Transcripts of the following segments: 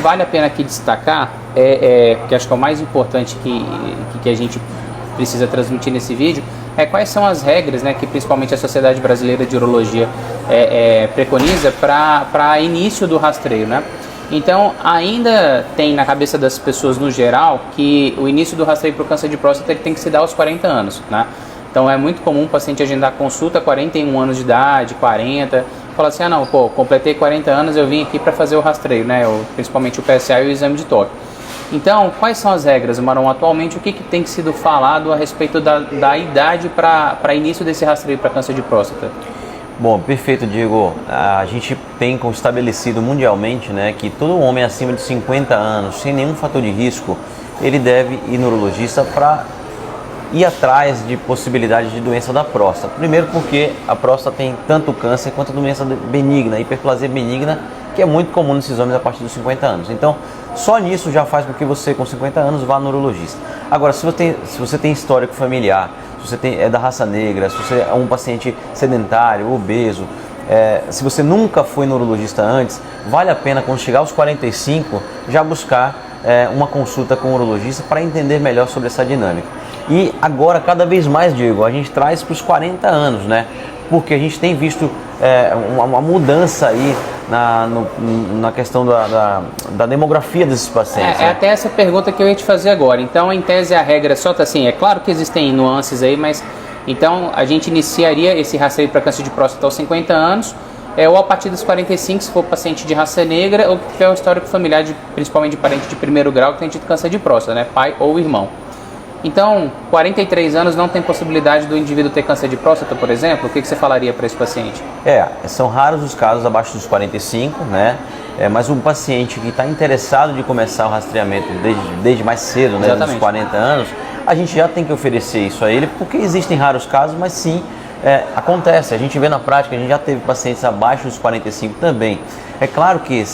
Vale a pena aqui destacar, que acho que é o mais importante que a gente precisa transmitir nesse vídeo, quais são as regras, né, que principalmente a Sociedade Brasileira de Urologia preconiza para início do rastreio, né? Então, ainda tem na cabeça das pessoas no geral que o início do rastreio para o câncer de próstata tem que se dar aos 40 anos, né? Então, é muito comum o paciente agendar consulta 41 anos de idade, 40, falar assim, não, completei 40 anos, eu vim aqui para fazer o rastreio, né? Principalmente o PSA e o exame de toque. Então, quais são as regras, Marão? Atualmente, o que tem sido falado a respeito da idade para início desse rastreio para câncer de próstata? Bom, perfeito, Diego. A gente tem estabelecido mundialmente, né, que todo homem acima de 50 anos, sem nenhum fator de risco, ele deve ir no urologista para ir atrás de possibilidade de doença da próstata. Primeiro porque a próstata tem tanto câncer quanto doença benigna, hiperplasia benigna, que é muito comum nesses homens a partir dos 50 anos. Então, só nisso já faz com que você, com 50 anos, vá no urologista. Agora, se você tem histórico familiar, se você é da raça negra, se você é um paciente sedentário, obeso, se você nunca foi no urologista antes, vale a pena, quando chegar aos 45, já buscar uma consulta com o urologista para entender melhor sobre essa dinâmica. E agora, cada vez mais, Diego, a gente traz para os 40 anos, né? Porque a gente tem visto uma mudança aí na questão da demografia desses pacientes. Até essa pergunta que eu ia te fazer agora. Então, em tese, a regra só está assim, é claro que existem nuances aí, mas então a gente iniciaria esse rastreio para câncer de próstata aos 50 anos, ou a partir dos 45, se for paciente de raça negra, ou que tiver um histórico familiar, principalmente de parente de primeiro grau, que tem tido câncer de próstata, né? Pai ou irmão. Então, 43 anos não tem possibilidade do indivíduo ter câncer de próstata, por exemplo? O que você falaria para esse paciente? São raros os casos abaixo dos 45, né? Mas um paciente que está interessado de começar o rastreamento desde mais cedo, né, dos 40 anos, a gente já tem que oferecer isso a ele, porque existem raros casos, mas sim, acontece. A gente vê na prática, a gente já teve pacientes abaixo dos 45 também. É claro que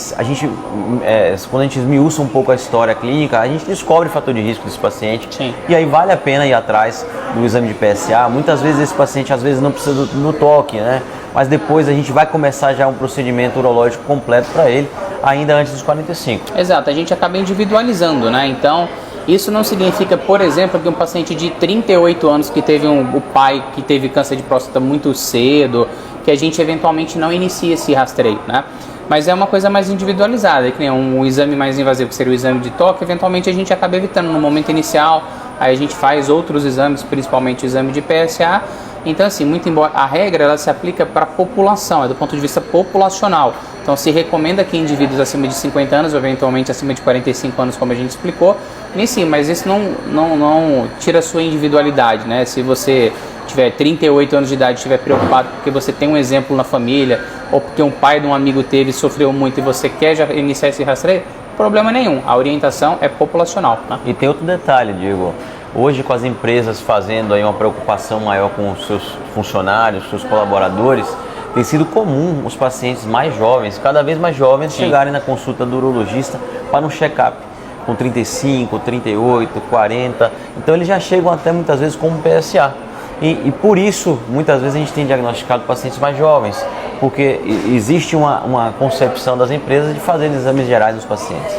quando a gente esmiuça um pouco a história clínica, a gente descobre o fator de risco desse paciente. Sim. E aí vale a pena ir atrás do exame de PSA. Muitas vezes esse paciente não precisa do toque, né? Mas depois a gente vai começar já um procedimento urológico completo para ele, ainda antes dos 45. Exato, a gente acaba individualizando, né? Então, isso não significa, por exemplo, que um paciente de 38 anos que teve o pai que teve câncer de próstata muito cedo, que a gente eventualmente não inicia esse rastreio, né? Mas é uma coisa mais individualizada, que nem um exame mais invasivo, que seria o exame de toque, eventualmente a gente acaba evitando no momento inicial, aí a gente faz outros exames, principalmente o exame de PSA. Então, assim, muito embora a regra ela se aplica para a população, do ponto de vista populacional. Então, se recomenda que indivíduos acima de 50 anos, ou eventualmente acima de 45 anos, como a gente explicou, inicie, mas isso não tira a sua individualidade, né? Se você tiver 38 anos de idade e estiver preocupado porque você tem um exemplo na família, ou porque um pai de um amigo teve e sofreu muito e você quer já iniciar esse rastreio, problema nenhum. A orientação é populacional, né? E tem outro detalhe, Diego. Hoje, com as empresas fazendo aí uma preocupação maior com os seus funcionários, seus colaboradores, tem sido comum os pacientes mais jovens, cada vez mais jovens, chegarem na consulta do urologista para um check-up com 35, 38, 40. Então, eles já chegam até muitas vezes com um PSA. E por isso, muitas vezes a gente tem diagnosticado pacientes mais jovens, porque existe uma concepção das empresas de fazer exames gerais nos pacientes.